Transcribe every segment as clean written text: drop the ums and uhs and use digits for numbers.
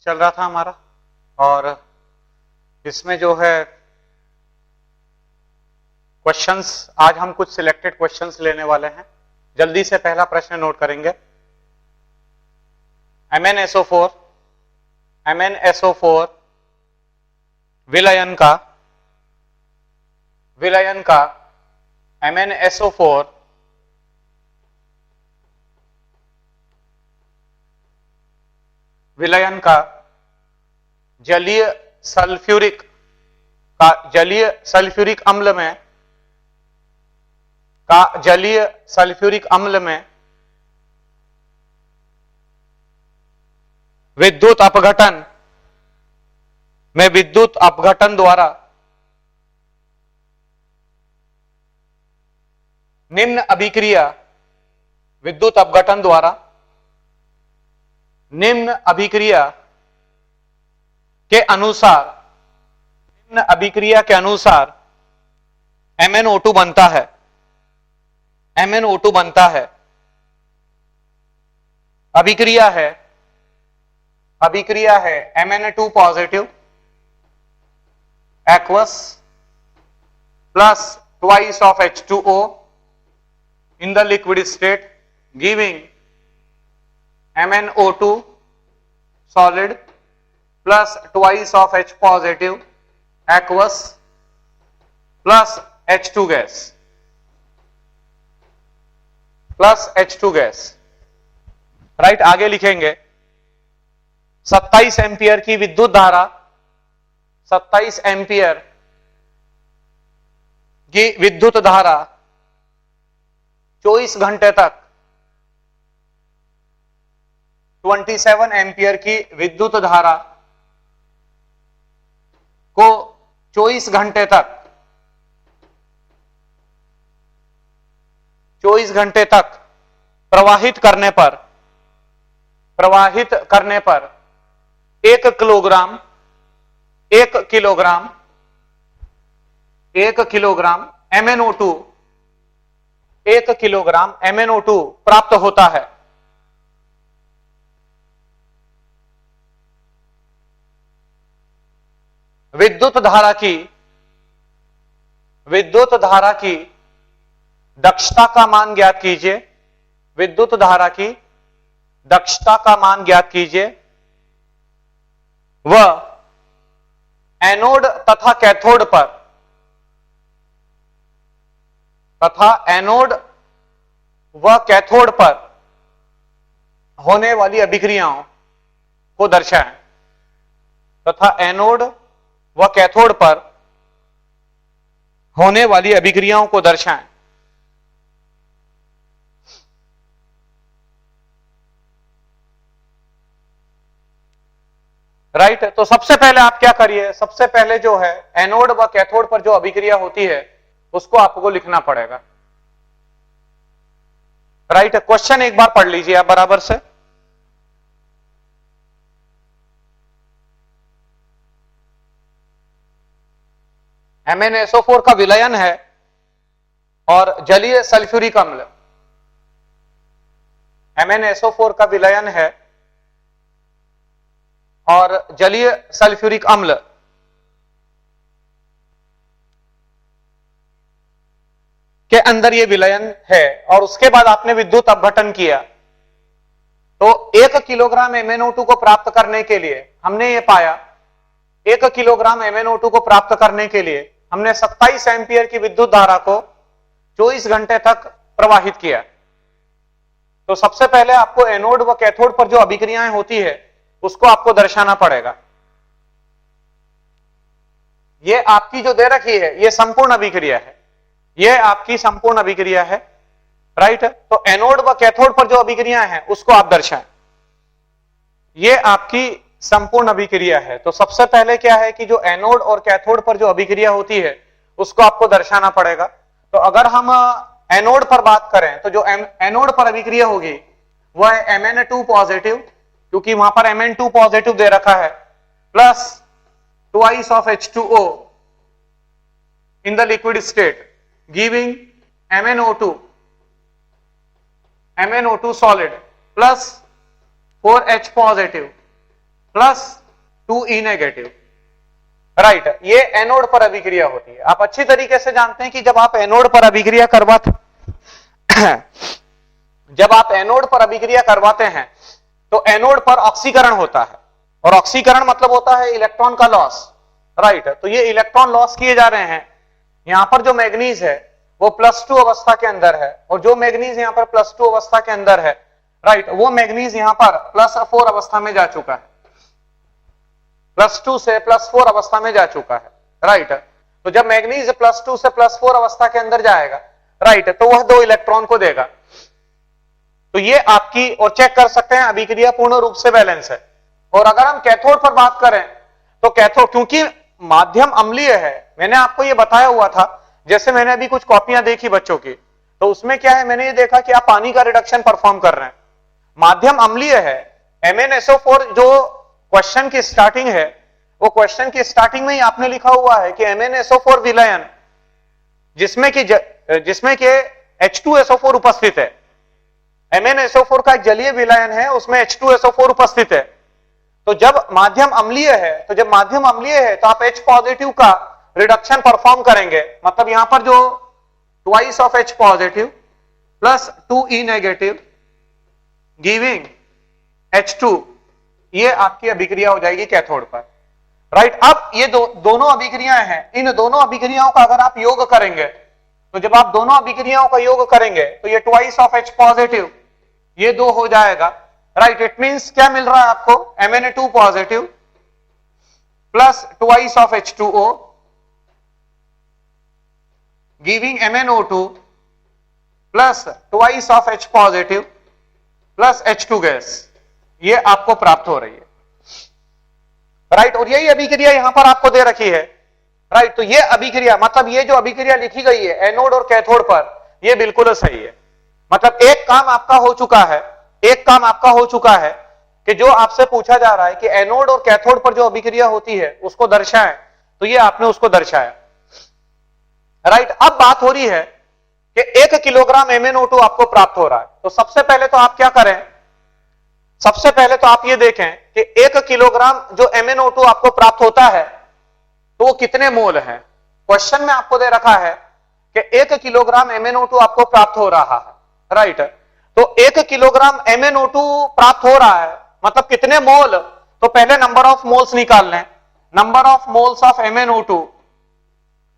चल रहा था हमारा, और इसमें जो है क्वेश्चंस, आज हम कुछ सिलेक्टेड क्वेश्चंस लेने वाले हैं। जल्दी से पहला प्रश्न नोट करेंगे। MnSO4 विलयन का MnSO4 विलयन का जलीय सल्फ्यूरिक अम्ल में विद्युत अपघटन द्वारा निम्न अभिक्रिया के अनुसार MnO2 बनता है। अभिक्रिया है Mn2 positive aqueous plus twice of H2O in the liquid state giving MnO2 solid plus twice of H positive aqueous plus H2 gas right. आगे लिखेंगे 27 एम्पियर की विद्युत धारा 24 घंटे तक 27 एम्पियर की विद्युत धारा को 24 घंटे तक प्रवाहित करने पर 1 किलोग्राम MnO2 प्राप्त होता है। विद्युत धारा की दक्षता का मान ज्ञात कीजिए। वह एनोड तथा कैथोड पर होने वाली अभिक्रियाओं को दर्शाएं। राइट। तो सबसे पहले आप क्या करिए, सबसे पहले जो है एनोड व कैथोड पर जो अभिक्रिया होती है उसको आपको लिखना पड़ेगा। राइट। क्वेश्चन एक बार पढ़ लीजिए आप बराबर से। MnSO4 का विलयन है और जलीय सल्फ्यूरिक अम्ल, MnSO4 का विलयन है और जलीय सल्फ्यूरिक अम्ल के अंदर ये विलयन है, और उसके बाद आपने विद्युत अपघटन किया। तो 1 किलोग्राम MnO2 को प्राप्त करने के लिए हमने ये पाया, 1 किलोग्राम MnO2 को प्राप्त करने के लिए हमने 27 एम्पियर की विद्युत धारा को 24 घंटे तक प्रवाहित किया। तो सबसे पहले आपको एनोड व कैथोड पर जो अभिक्रियाएं होती है उसको आपको दर्शाना पड़ेगा। ये आपकी जो दे रखी है ये संपूर्ण अभिक्रिया है, ये आपकी संपूर्ण अभिक्रिया है। राइट। तो एनोड व कैथोड पर जो अभिक्रियाएं हैं उसको आप दर्शाएं। ये आपकी संपूर्ण अभिक्रिया है। तो सबसे पहले क्या है कि जो एनोड और कैथोड पर जो अभिक्रिया होती है उसको आपको दर्शाना पड़ेगा। तो अगर हम एनोड पर बात करें तो जो एनोड पर अभिक्रिया होगी वह है Mn2 पॉजिटिव, क्योंकि वहां पर Mn2 पॉजिटिव दे रखा है, plus twice of H2O in the liquid state giving MnO2 solid plus 4H positive plus 2E negative, right. ये एनोड पर अभिक्रिया होती है। आप अच्छी तरीके से जानते हैं कि जब आप एनोड पर अभिक्रिया करवाते जब आप एनोड पर अभिक्रिया करवाते हैं तो एनोड पर ऑक्सीकरण होता है, और ऑक्सीकरण मतलब होता है इलेक्ट्रॉन का लॉस, राइट। तो ये इलेक्ट्रॉन लॉस किए जा रहे हैं। यहां पर जो मैग्नीज है वो +2 अवस्था के अंदर है, और जो मैग्नीज यहां पर +2 अवस्था के अंदर है, राइट, वो मैग्नीज यहां पर +4 अवस्था में जा चुका है, +2 से +4 अवस्था में जा चुका है, राइट। तो जब मैग्नीज +2 से +4 अवस्था के अंदर जाएगा, राइट, तो वह 2 इलेक्ट्रॉन को देगा। तो ये आपकी, और चेक कर सकते हैं अभिक्रिया पूर्ण रूप से बैलेंस है। और अगर हम कैथोड पर बात करें तो कैथोड, क्योंकि माध्यम अम्लीय है, मैंने आपको ये बताया हुआ था, जैसे मैंने अभी कुछ कॉपियां देखी बच्चों की, तो उसमें क्या है, मैंने ये देखा कि आप पानी का रिडक्शन परफॉर्म कर रहे हैं, माध्यम अम्लीय है। MnSO4 जो क्वेश्चन की स्टार्टिंग है, वो क्वेश्चन की स्टार्टिंग में ही आपने लिखा हुआ है कि MnSO4 विलयन, जिसमें कि H2SO4 उपस्थित है। MnSO4 का एक जलीय विलयन है, उसमें H2SO4 उपस्थित है। तो जब माध्यम अम्लीय है, तो आप H पॉजिटिव का रिडक्शन परफॉर्म करेंगे, मतलब यहां पर जो twice of H positive plus 2E negative giving H2, ये आपकी अभिक्रिया हो जाएगी कैथोड पर, राइट। अब ये दोनों अभिक्रियाएं हैं, इन दोनों अभिक्रियाओं का अगर आप योग करेंगे, तो जब आप दोनों अभिक्रियाओं का योग करेंगे तो ये ट्वाइस ऑफ H पॉजिटिव, ये 2 हो जाएगा, राइट। इट मींस क्या मिल रहा है आपको, MnA2 positive plus twice of H2O giving MnO2 plus twice of H positive plus H2 gas, ये आपको प्राप्त हो रही है, राइट। और यही अभिक्रिया यहां पर आपको दे रखी है, राइट। तो ये अभिक्रिया, मतलब ये जो अभिक्रिया लिखी गई है एनोड और कैथोड पर, ये बिल्कुल सही है। मतलब एक काम आपका हो चुका है कि जो आपसे पूछा जा रहा है कि एनोड और कैथोड पर जो अभिक्रिया होती है उसको दर्शाएं, तो ये आपने उसको दर्शाया, राइट। अब बात हो रही है कि 1 किलोग्राम MnO2 आपको प्राप्त हो रहा है। तो सबसे पहले तो आप क्या करें, सबसे पहले तो आप ये देखें कि 1 किलोग्राम जो MnO2 आपको प्राप्त होता है तो वो कितने मोल है। क्वेश्चन में आपको दे रखा है कि 1 किलोग्राम MnO2 आपको प्राप्त हो रहा है, राइट। तो 1 किलोग्राम MnO2 प्राप्त हो रहा है, मतलब कितने मोल, तो पहले नंबर ऑफ मोल्स निकाल लें। Number of moles of MnO2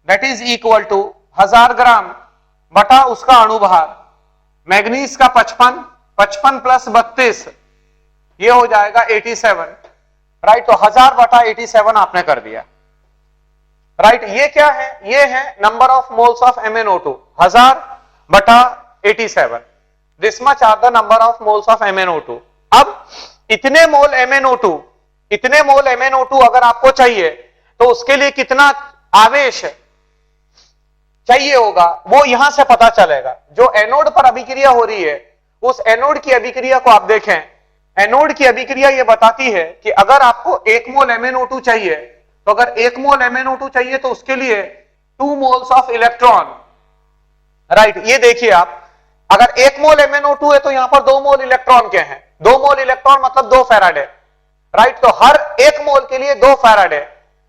that is equal to 1000 gram बटा उसका अणुभार, मैग्नीज का 55 प्लस 32, ये हो जाएगा 87, राइट। तो 1000 बटा 87 आपने कर दिया, राइट। ये क्या है, ये है number of moles of MnO2, 1000 बटा 87, this much are the number of moles of MnO2। अब इतने मोल MnO2 अगर आपको चाहिए तो उसके लिए कितना आवेश चाहिए होगा, वो यहां से पता चलेगा। जो एनोड पर अभिक्रिया हो रही है, उस एनोड की अभिक्रिया को आप देखें। एनोड की अभिक्रिया ये बताती है कि अगर आपको 1 मोल MnO2 चाहिए, तो अगर 1 मोल MnO2 चाहिए तो उसके लिए 2 मोल्स ऑफ इलेक्ट्रॉन, राइट। ये देखिए आप, अगर 1 मोल MnO2 है तो यहां पर 2 मोल इलेक्ट्रॉन के हैं, 2 मोल इलेक्ट्रॉन मतलब 2 फैराडे, राइट। तो हर 1 मोल के लिए 2 फैराडे,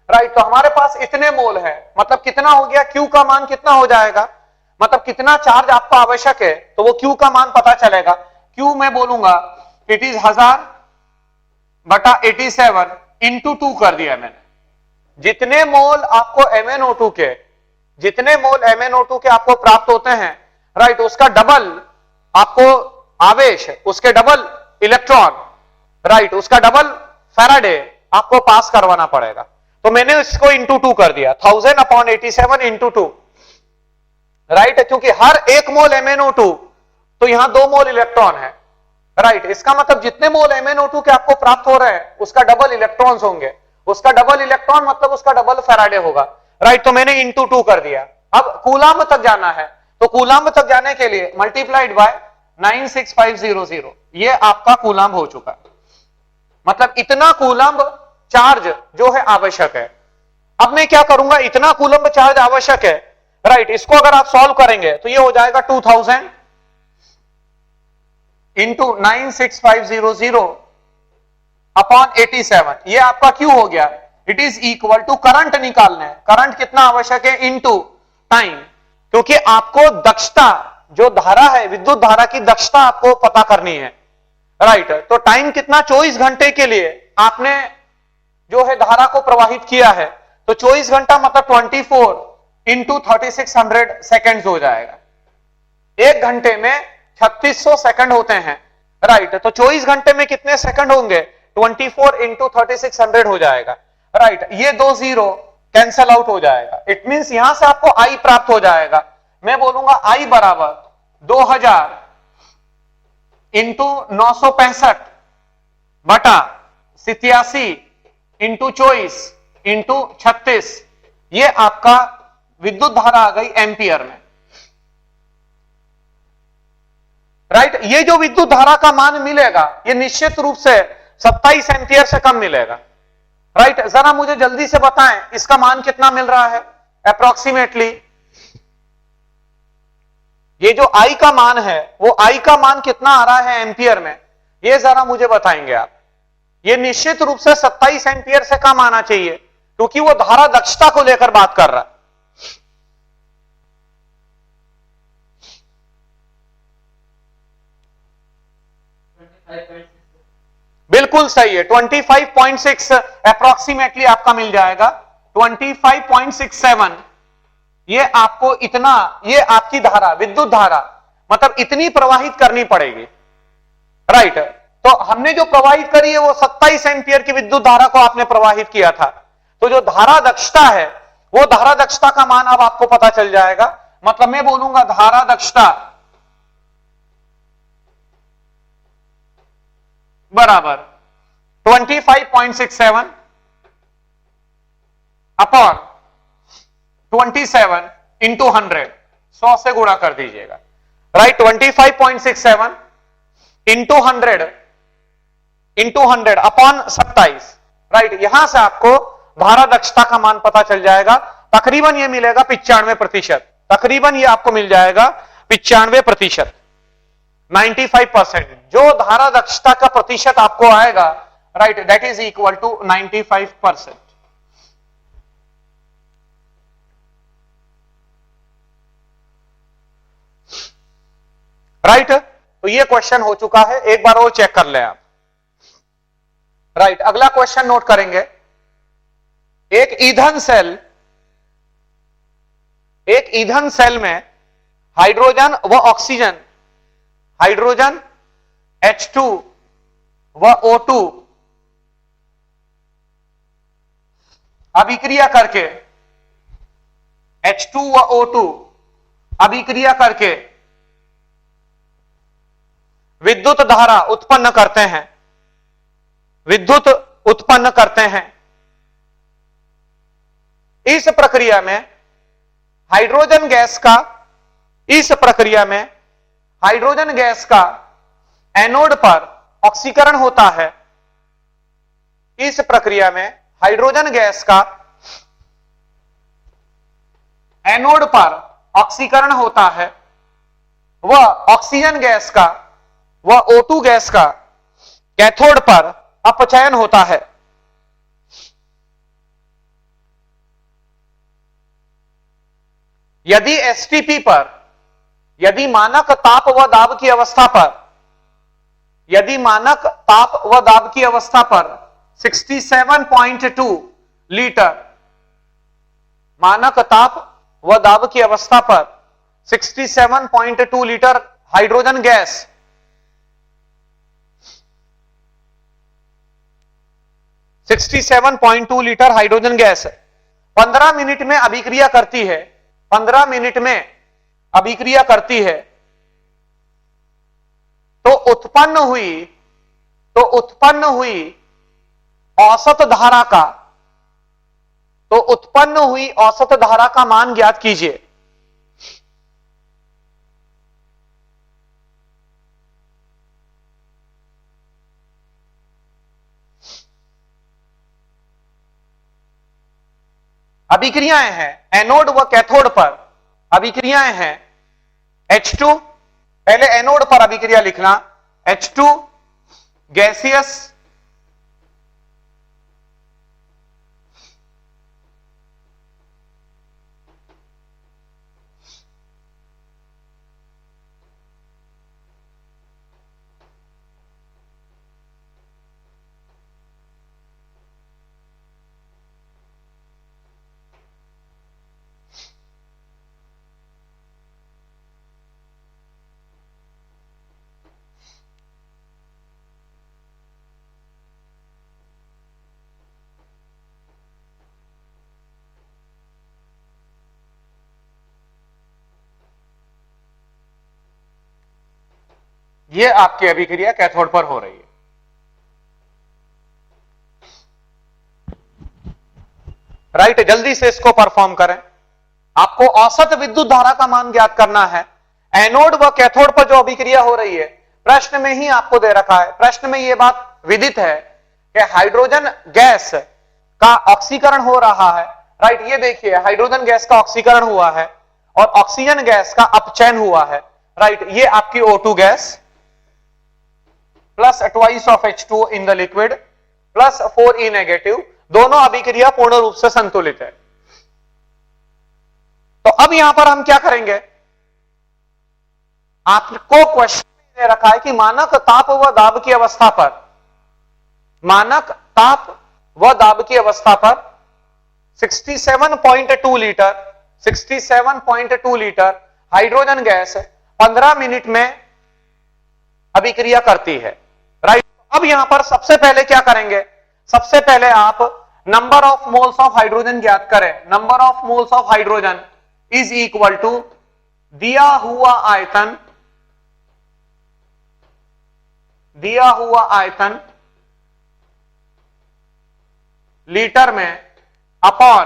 राइट। तो हमारे पास इतने मोल है, मतलब कितना हो गया, Q का मान कितना हो जाएगा, मतलब कितना चार्ज आपको आवश्यक है, तो वो Q का मान पता चलेगा। Q मैं बोलूंगा इट इज 1000 बटा 87 इंटू 2 कर दिया मैंने। जितने मोल आपको MnO2 के आपको प्राप्त होते हैं, राइट, उसका डबल आपको आवेश, उसके डबल इलेक्ट्रॉन, राइट, उसका डबल फैराडे आपको पास करवाना पड़ेगा। तो मैंने इसको इंटू 2 कर दिया, 1000/87 इंटू 2, राइट। क्योंकि हर 1 मोल MnO2 तो यहां 2 मोल इलेक्ट्रॉन है, राइट। इसका मतलब जितने मोल MnO2 के आपको प्राप्त हो रहे हैं उसका डबल इलेक्ट्रॉन्स होंगे, उसका डबल इलेक्ट्रॉन मतलब उसका डबल फैराडे होगा, राइट। तो मैंने इंटू 2 कर दिया। अब कूलाम्ब तक जाना है, तो कूलाम्ब तक जाने के लिए मल्टीप्लाइड बाय 96500, ये आपका कूलाम्ब हो चुका, मतलब इतना कूलाम्ब चार्ज जो है आवश्यक है। अब मैं क्या करूंगा, इतना कूलम्ब चार्ज आवश्यक है, राइट। इसको अगर आप सॉल्व करेंगे तो ये हो जाएगा 2000 इंटू 96500 अपॉन 87, ये आपका क्यू हो गया। It is equal to current निकालना है, करंट कितना आवश्यक है इनटू टाइम, क्योंकि आपको दक्षता जो धारा है, विद्युत धारा की दक्षता आपको पता करनी है, राइट। तो टाइम कितना, 24 घंटे के लिए आपने जो है धारा को प्रवाहित किया है, तो 24 घंटा मतलब 24 इंटू 3600 सेकेंड हो जाएगा। एक घंटे में 3600 सेकंड होते हैं, राइट। तो 24 घंटे में कितने सेकंड होंगे, 24 इंटू 3600 हो जाएगा, राइट। ये 2 जीरो कैंसल आउट हो जाएगा। इट मींस यहां से आपको आई प्राप्त हो जाएगा। मैं बोलूंगा आई बराबर 2000 इंटू 965 बटा 87 इंटू 24 इंटू 36, ये आपका विद्युत धारा आ गई एम्पियर में, राइट। ये जो विद्युत धारा का मान मिलेगा ये निश्चित रूप से 27 एम्पियर से कम मिलेगा, राइट। जरा मुझे जल्दी से बताएं इसका मान कितना मिल रहा है अप्रोक्सीमेटली। ये जो आई का मान है वो आई का मान कितना आ रहा है एम्पियर में, ये जरा मुझे बताएंगे आप। ये निश्चित रूप से 27 एम्पियर से कम आना चाहिए, क्योंकि वो धारा दक्षता को लेकर बात कर रहा है। बिल्कुल सही है, 25.6 अप्रोक्सीमेटली आपका मिल जाएगा, 25.67। ये आपको इतना, ये आपकी धारा, विद्युत धारा मतलब इतनी प्रवाहित करनी पड़ेगी, राइट। तो हमने जो प्रवाहित करी है वो 27 एम्पियर की विद्युत धारा को आपने प्रवाहित किया था। तो जो धारा दक्षता है वो धारा दक्षता का मान अब आपको पता चल जाएगा। मतलब मैं बोलूंगा धारा दक्षता बराबर 25.67 अपॉन 27 इंटू 100, 100 से गुणा कर दीजिएगा, राइट। 25.67 into 100 upon 27, right. यहां से आपको धारा दक्षता का मान पता चल जाएगा। तकरीबन ये मिलेगा 95%, तकरीबन ये आपको मिल जाएगा 95%, 95%। जो धारा दक्षता का प्रतिशत आपको आएगा, right, that is equal to 95%, right. तो ये क्वेश्चन हो चुका है, एक बार और चेक कर लें आप, राइट। अगला क्वेश्चन नोट करेंगे। एक ईंधन सेल में हाइड्रोजन व ऑक्सीजन, हाइड्रोजन H2 व O2 अभिक्रिया करके, H2 व O2 अभिक्रिया करके विद्युत धारा उत्पन्न करते हैं, विद्युत उत्पन्न करते हैं। इस प्रक्रिया में हाइड्रोजन गैस का, इस प्रक्रिया में हाइड्रोजन गैस का एनोड पर ऑक्सीकरण होता है। इस प्रक्रिया में हाइड्रोजन गैस का एनोड पर ऑक्सीकरण होता है, वह ऑक्सीजन गैस का व O2 गैस का कैथोड पर अपचयन होता है। यदि एसटीपी पर, यदि मानक ताप व दाब की अवस्था पर, यदि मानक ताप व दाब की अवस्था पर 67.2 लीटर, मानक ताप व दाब की अवस्था पर 67.2 litre hydrogen gas 67.2 litre hydrogen gas 15 minute में अभिक्रिया करती है, 15 मिनट में अभिक्रिया करती है, तो उत्पन्न हुई औसत धारा का, तो उत्पन्न हुई औसत धारा का मान ज्ञात कीजिए। अभिक्रियाएं हैं एनोड व कैथोड पर, अभिक्रियाएं हैं H2, पहले एनोड पर अभिक्रिया लिखना, H2 गैसियस ये आपकी अभिक्रिया कैथोड पर हो रही है। राइट, जल्दी से इसको परफॉर्म करें। आपको औसत विद्युत धारा का मान ज्ञात करना है। एनोड व कैथोड पर जो अभिक्रिया हो रही है प्रश्न में ही आपको दे रखा है। प्रश्न में यह बात विदित है कि हाइड्रोजन गैस का ऑक्सीकरण हो रहा है। राइट, ये देखिए हाइड्रोजन गैस का ऑक्सीकरण हुआ है और ऑक्सीजन गैस का अपचयन हुआ है। राइट, ये आपकी O2 gas plus twice of H2O in the liquid plus 4E negative, दोनों अभिक्रिया पूर्ण रूप से संतुलित है। तो अब यहां पर हम क्या करेंगे, आपको क्वेश्चन दे रखा है कि मानक ताप व दाब की अवस्था पर, मानक ताप व दाब की अवस्था पर 67.2 litre 67.2 litre hydrogen gas 15 minute में अभिक्रिया करती है। राइट, अब यहां पर सबसे पहले क्या करेंगे, सबसे पहले आप number of moles of hydrogen ज्ञात करें। Number of moles of hydrogen is equal to दिया हुआ आयतन लीटर में अपॉन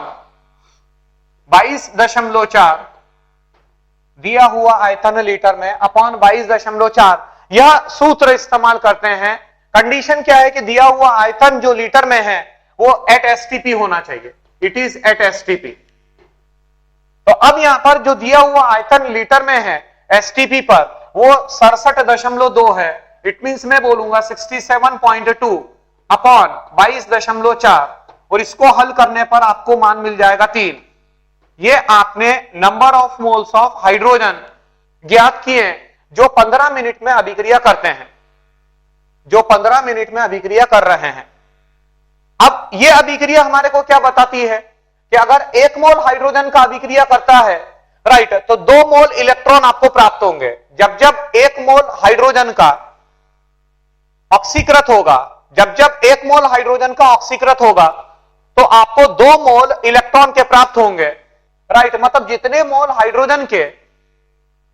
22.4, दिया हुआ आयतन लीटर में अपॉन 22.4। यह सूत्र इस्तेमाल करते हैं। कंडीशन क्या है कि दिया हुआ आयतन जो लीटर में है वो एट एसटीपी होना चाहिए, इट इज एट एसटीपी। तो अब यहां पर जो दिया हुआ आयतन लीटर में है एसटीपी पर वो 67.2 है। इट मींस मैं बोलूंगा 67.2 अपॉन 22.4 और इसको हल करने पर आपको मान मिल जाएगा 3। ये आपने number of moles of hydrogen ज्ञात किए जो 15 मिनट में अभिक्रिया करते हैं, जो 15 मिनट में अभिक्रिया कर रहे हैं। अब यह अभिक्रिया हमारे को क्या बताती है कि अगर 1 मोल हाइड्रोजन का अभिक्रिया करता है, राइट, तो 2 मोल इलेक्ट्रॉन आपको प्राप्त होंगे। जब जब 1 मोल हाइड्रोजन का ऑक्सीकृत होगा, जब जब 1 मोल हाइड्रोजन का ऑक्सीकृत होगा तो आपको 2 मोल इलेक्ट्रॉन के प्राप्त होंगे। राइट, मतलब जितने मोल हाइड्रोजन के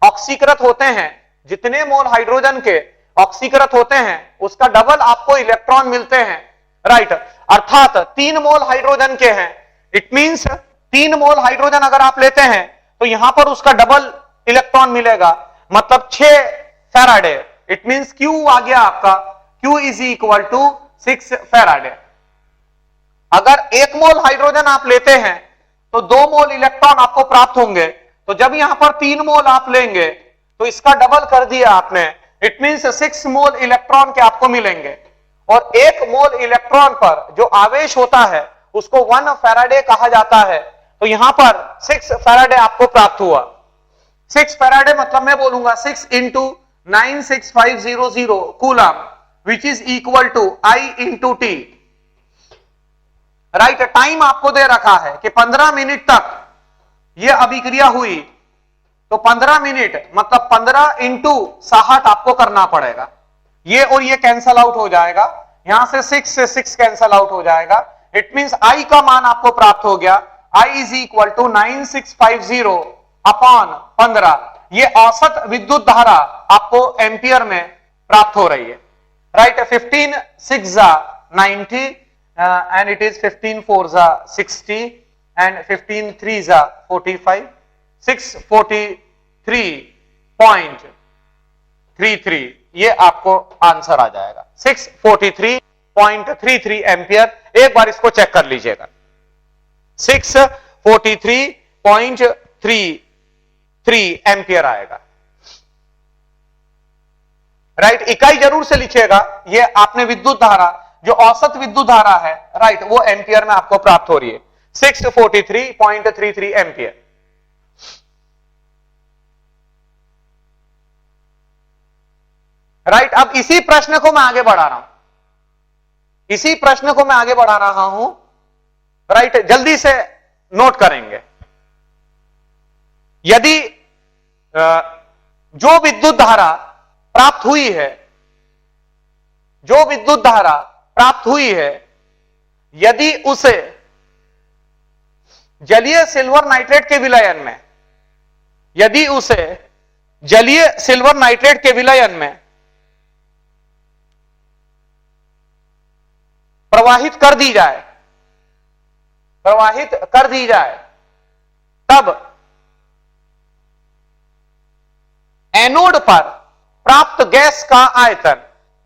ऑक्सीकृत होते हैं, जितने मोल हाइड्रोजन के ऑक्सीकृत होते हैं उसका डबल आपको इलेक्ट्रॉन मिलते हैं। राइट, अर्थात 3 मोल हाइड्रोजन के हैं, इट मींस 3 मोल हाइड्रोजन अगर आप लेते हैं तो यहां पर उसका डबल इलेक्ट्रॉन मिलेगा, मतलब 6 फैराडे। इट मींस Q आ गया आपका, Q is equal to 6 faraday. अगर 1 मोल हाइड्रोजन आप लेते हैं तो 2 मोल इलेक्ट्रॉन आपको प्राप्त होंगे। तो जब यहां पर 3 मोल आप लेंगे तो इसका डबल कर दिया आपने, इट मींस 6 मोल इलेक्ट्रॉन के आपको मिलेंगे। और 1 मोल इलेक्ट्रॉन पर जो आवेश होता है उसको 1 फैराडे कहा जाता है। तो यहां पर 6 फैराडे आपको प्राप्त हुआ। 6 फैराडे मतलब मैं बोलूंगा 6 into 96500 coulomb, which is equal to I into T. Right, time आपको दे रखा है कि 15 मिनट तक यह अभिक्रिया हुई, तो 15 मिनट मतलब 15 इंटू 60 आपको करना पड़ेगा। ये और ये कैंसल आउट हो जाएगा, यहां से 6 से 6 कैंसल आउट हो जाएगा। इट मींस I का मान आपको प्राप्त हो गया, I is equal to 9650 upon 15। ये औसत विद्युत धारा आपको एम्पियर में प्राप्त हो रही है। Right, 15 6 90 and it is 15 4 60 and 15 3 45, 643.33, ये आपको आंसर आ जाएगा 643.33 एम्पियर। एक बार इसको चेक कर लीजिएगा, 643.33 एम्पियर आएगा। राइट, इकाई जरूर से लिखिएगा, ये आपने विद्युत धारा जो औसत विद्युत धारा है, राइट, वो एम्पियर में आपको प्राप्त हो रही है 643.33 एम्पियर। राइट, अब इसी प्रश्न को मैं आगे बढ़ा रहा हूं, इसी प्रश्न को मैं आगे बढ़ा रहा हूं। राइट, जल्दी से नोट करेंगे। यदि जो विद्युत धारा प्राप्त हुई है, जो विद्युत धारा प्राप्त हुई है, यदि उसे जलीय सिल्वर नाइट्रेट के विलयन में, यदि उसे जलीय सिल्वर नाइट्रेट के विलयन में प्रवाहित कर दी जाए, प्रवाहित कर दी जाए, तब एनोड पर प्राप्त गैस का आयतन,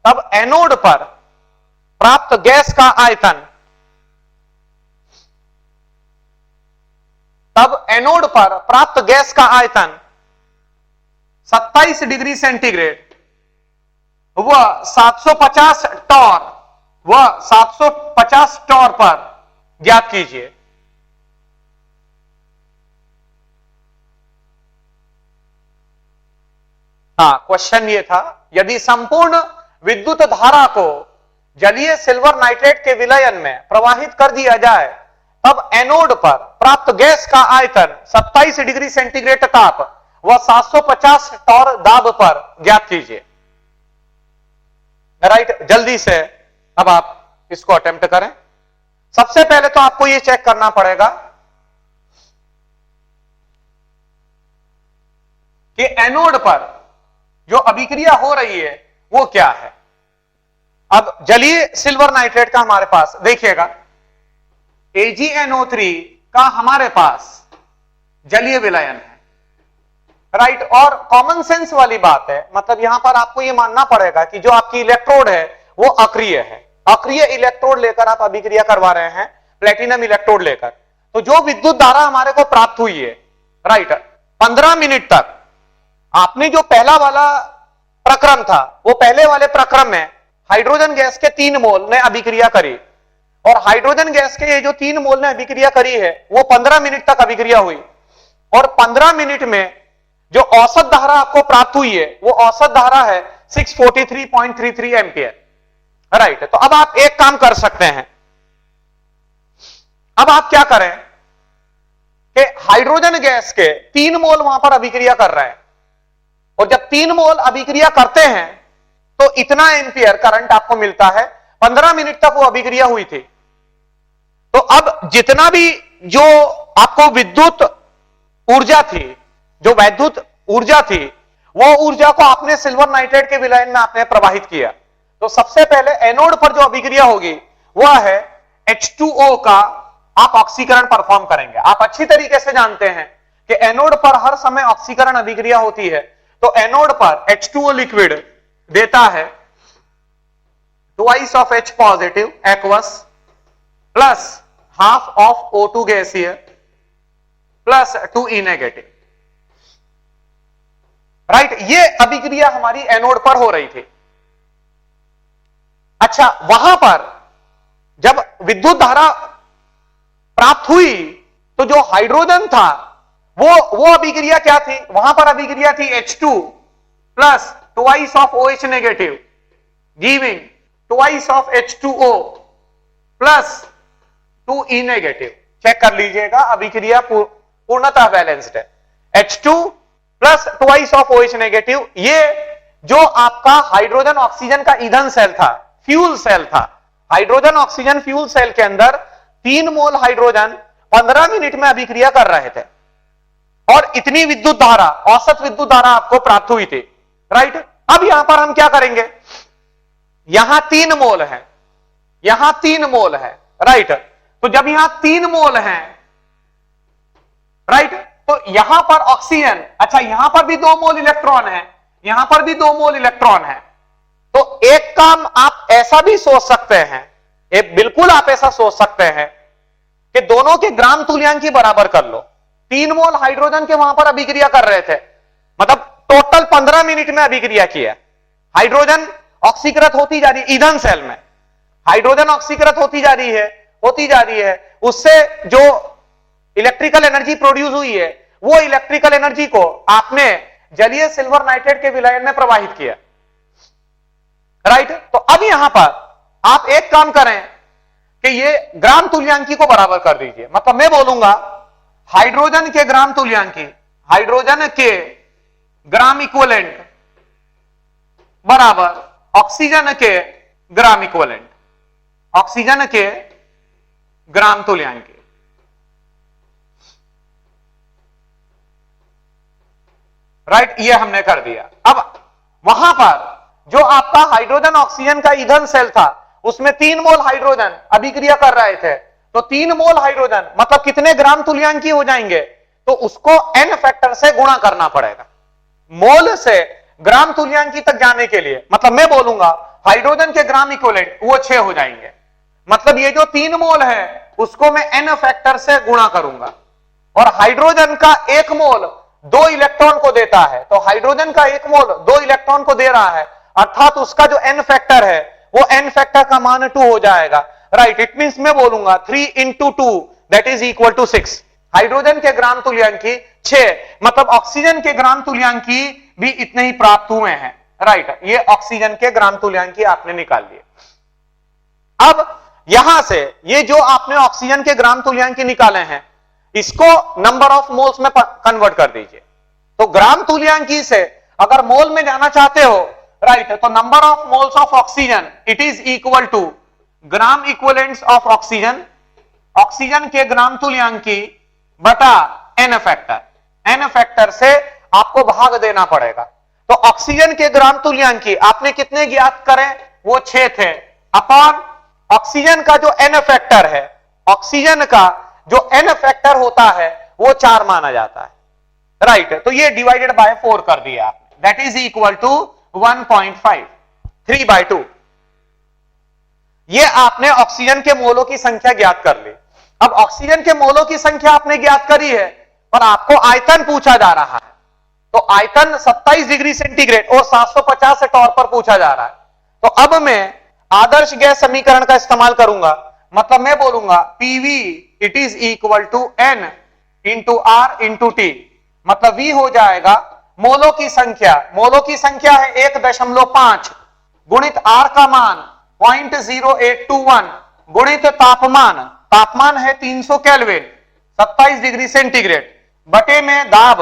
तब एनोड पर प्राप्त गैस का आयतन, तब एनोड पर प्राप्त गैस का आयतन 27 डिग्री सेंटीग्रेड व 750 टॉर व 750 टॉर पर ज्ञात कीजिए। हाँ, क्वेश्चन ये था, यदि संपूर्ण विद्युत धारा को जलीय सिल्वर नाइट्रेट के विलयन में प्रवाहित कर दिया जाए, तब एनोड पर प्राप्त गैस का आयतन 27 डिग्री सेंटीग्रेड ताप व 750 टॉर दाब पर ज्ञात कीजिए। राइट, जल्दी से अब आप इसको अटेम्प्ट करें। सबसे पहले तो आपको यह चेक करना पड़ेगा कि एनोड पर जो अभिक्रिया हो रही है वो क्या है। अब जलीय सिल्वर नाइट्रेट का हमारे पास देखिएगा, AgNO3 का हमारे पास जलीय विलयन है, राइट। और कॉमन सेंस वाली बात है, मतलब यहां पर आपको यह मानना पड़ेगा कि जो आपकी इलेक्ट्रोड है वो अक्रिय है। अक्रिय इलेक्ट्रोड लेकर आप अभिक्रिया करवा रहे हैं, प्लेटिनम इलेक्ट्रोड लेकर। तो जो विद्युत धारा हमारे को प्राप्त हुई है, राइट, 15 मिनट तक आपने जो पहला वाला प्रक्रम था, वो पहले वाले प्रक्रम में हाइड्रोजन गैस के 3 मोल ने अभिक्रिया करी, और हाइड्रोजन गैस के ये जो 3 मोल ने अभिक्रिया करी है वो 15 मिनट तक अभिक्रिया हुई, और 15 मिनट में जो औसत धारा आपको प्राप्त हुई है वो औसत धारा है 643.33 एम्पियर, राइट। तो अब आप एक काम कर सकते हैं, अब आप क्या करें कि हाइड्रोजन गैस के 3 मोल वहां पर अभिक्रिया कर रहे हैं, और जब 3 मोल अभिक्रिया करते हैं तो इतना एम्पियर करंट आपको मिलता है। 15 मिनट तक वो अभिक्रिया हुई थी। तो अब जितना भी जो आपको विद्युत ऊर्जा थी, जो वैद्युत ऊर्जा थी, वो ऊर्जा को आपने सिल्वर नाइट्रेट के विलयन में आपने प्रवाहित किया। तो सबसे पहले एनोड पर जो अभिक्रिया होगी वह है H2O का आप ऑक्सीकरण परफॉर्म करेंगे। आप अच्छी तरीके से जानते हैं कि एनोड पर हर समय ऑक्सीकरण अभिक्रिया होती है। तो एनोड पर H2O लिक्विड देता है twice of H positive aqueous plus half of O2 गैसीय प्लस 2E नेगेटिव, राइट। ये अभिक्रिया हमारी एनोड पर हो रही थी। अच्छा, वहां पर जब विद्युत धारा प्राप्त हुई तो जो हाइड्रोजन था वो अभिक्रिया क्या थी, वहां पर अभिक्रिया थी H2 plus twice of OH negative giving twice of H2O plus 2E negative. Check कर लीजिएगा, अभिक्रिया पूर्णतः बैलेंस्ड है। H2 plus twice of OH negative, ये जो आपका हाइड्रोजन ऑक्सीजन का ईंधन सेल था, फ्यूल सेल था। हाइड्रोजन ऑक्सीजन फ्यूल सेल के अंदर 3 मोल हाइड्रोजन 15 मिनट में अभिक्रिया कर रहे थे, और इतनी विद्युत धारा, औसत विद्युत धारा आपको प्राप्त हुई थी, राइट। अब यहां पर हम क्या करेंगे, यहां 3 मोल है, यहां 3 मोल है, राइट। तो जब यहां 3 मोल है, राइट, तो यहां पर ऑक्सीजन, अच्छा यहां पर भी 2 मोल इलेक्ट्रॉन है, यहां पर भी 2 मोल इलेक्ट्रॉन है। तो एक काम आप ऐसा भी सोच सकते हैं, बिल्कुल आप ऐसा सोच सकते हैं कि दोनों के ग्राम तुल्यांकी बराबर कर लो। 3 मोल हाइड्रोजन के वहां पर अभिक्रिया कर रहे थे, मतलब टोटल 15 मिनट में अभिक्रिया किया। हाइड्रोजन ऑक्सीकृत होती जा रही है, ईंधन सेल में हाइड्रोजन ऑक्सीकृत होती जा रही है, उससे जो इलेक्ट्रिकल एनर्जी प्रोड्यूस हुई है, वो इलेक्ट्रिकल एनर्जी को आपने जलीय सिल्वर नाइट्रेट के विलयन में प्रवाहित किया, राइट। तो अब यहां पर आप एक काम करें कि ये ग्राम तुल्यांकी को बराबर कर दीजिए। मतलब मैं बोलूंगा हाइड्रोजन के ग्राम तुल्यांकी, हाइड्रोजन के ग्राम इक्विवेलेंट बराबर ऑक्सीजन के ग्राम इक्विवेलेंट, ऑक्सीजन के ग्राम तुल्यांकी, राइट। ये हमने कर दिया। अब वहां पर जो आपका हाइड्रोजन ऑक्सीजन का ईंधन सेल था उसमें 3 मोल हाइड्रोजन अभिक्रिया कर रहे थे, तो 3 मोल हाइड्रोजन मतलब कितने ग्राम तुल्यांकी हो जाएंगे, तो उसको n फैक्टर से गुणा करना पड़ेगा। मोल से ग्राम तुल्यांकी तक जाने के लिए मतलब मैं बोलूंगा हाइड्रोजन के ग्राम इक्विवेलेंट वो 6 हो जाएंगे, मतलब ये जो 3 मोल है उसको मैं n फैक्टर से गुणा करूंगा, और हाइड्रोजन का 1 मोल 2 इलेक्ट्रॉन को देता है, तो हाइड्रोजन का 1 मोल 2 इलेक्ट्रॉन को दे रहा है, अर्थात उसका जो n फैक्टर है वो n फैक्टर का मान 2 हो जाएगा, राइट। इट मींस मैं बोलूंगा 3 into 2 that is equal to 6। Hydrogen के ग्राम तुल्यांकी 6, मतलब ऑक्सीजन के ग्राम तुल्यांकी भी इतने ही प्राप्त हुए हैं, राइट। ये ऑक्सीजन के ग्राम तुल्यांकी आपने निकाल लिए। अब यहां से ये जो आपने ऑक्सीजन के ग्राम तुल्यांकी निकाले हैं इसको नंबर ऑफ मोल्स में कन्वर्ट कर दीजिए। तो ग्राम तुल्यांकी से अगर मोल में जाना चाहते हो, राइट, तो number of moles of oxygen it is equal to gram equivalents of oxygen, oxygen के ग्राम तुल्यांकी बटा n फैक्टर, n फैक्टर से आपको भाग देना पड़ेगा। तो ऑक्सीजन के ग्राम तुल्यांकी आपने कितने ज्ञात करें, वो 6 थे, अपॉन ऑक्सीजन का जो n फैक्टर है, ऑक्सीजन का जो n फैक्टर होता है वो 4 माना जाता है, राइट। तो ये डिवाइडेड बाय 4 कर दिया आपने, दैट इज इक्वल टू 1.5, 3/2। ये आपने ऑक्सीजन के मोलों की संख्या ज्ञात कर ली। अब ऑक्सीजन के मोलों की संख्या आपने ज्ञात करी है और आपको आयतन पूछा जा रहा है, तो आयतन 27 डिग्री सेंटीग्रेड और 750 टॉर पर पूछा जा रहा है। तो अब मैं आदर्श गैस समीकरण का इस्तेमाल करूंगा, मतलब मैं बोलूंगा PV it is equal to N into R into T, मतलब V हो जाएगा मोलों की संख्या, मोलों की संख्या है 1.5 गुणित R का मान 0.0821 गुणित तापमान, तापमान है 300 केल्विन 27 डिग्री सेंटीग्रेड, बटे में दाब,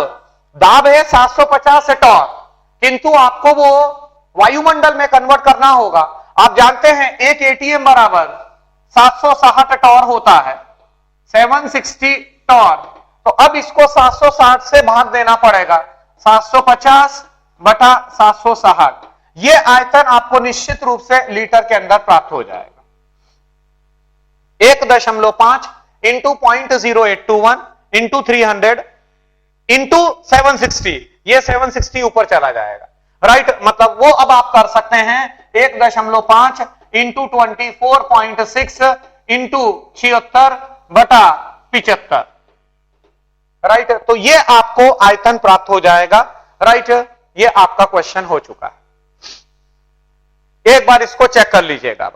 दाब है 750 टॉर, किंतु आपको वो वायुमंडल में कन्वर्ट करना होगा। आप जानते हैं एक एटीएम बराबर 760 टॉर होता है, 760 टॉर, तो अब इसको 760 से भाग देना पड़ेगा, 750 बटा 760, ये आयतन आपको निश्चित रूप से लीटर के अंदर प्राप्त हो जाएगा। 1.5 इंटू 0.0821 इंटू 300 इंटू 760, ये 760 ऊपर चला जाएगा, राइट। मतलब वो अब आप कर सकते हैं 1.5 इंटू 24.6 इंटू 76 बटा 75, राइट। तो ये आपको आयतन प्राप्त हो जाएगा, राइट। ये आपका क्वेश्चन हो चुका है, एक बार इसको चेक कर लीजिएगा।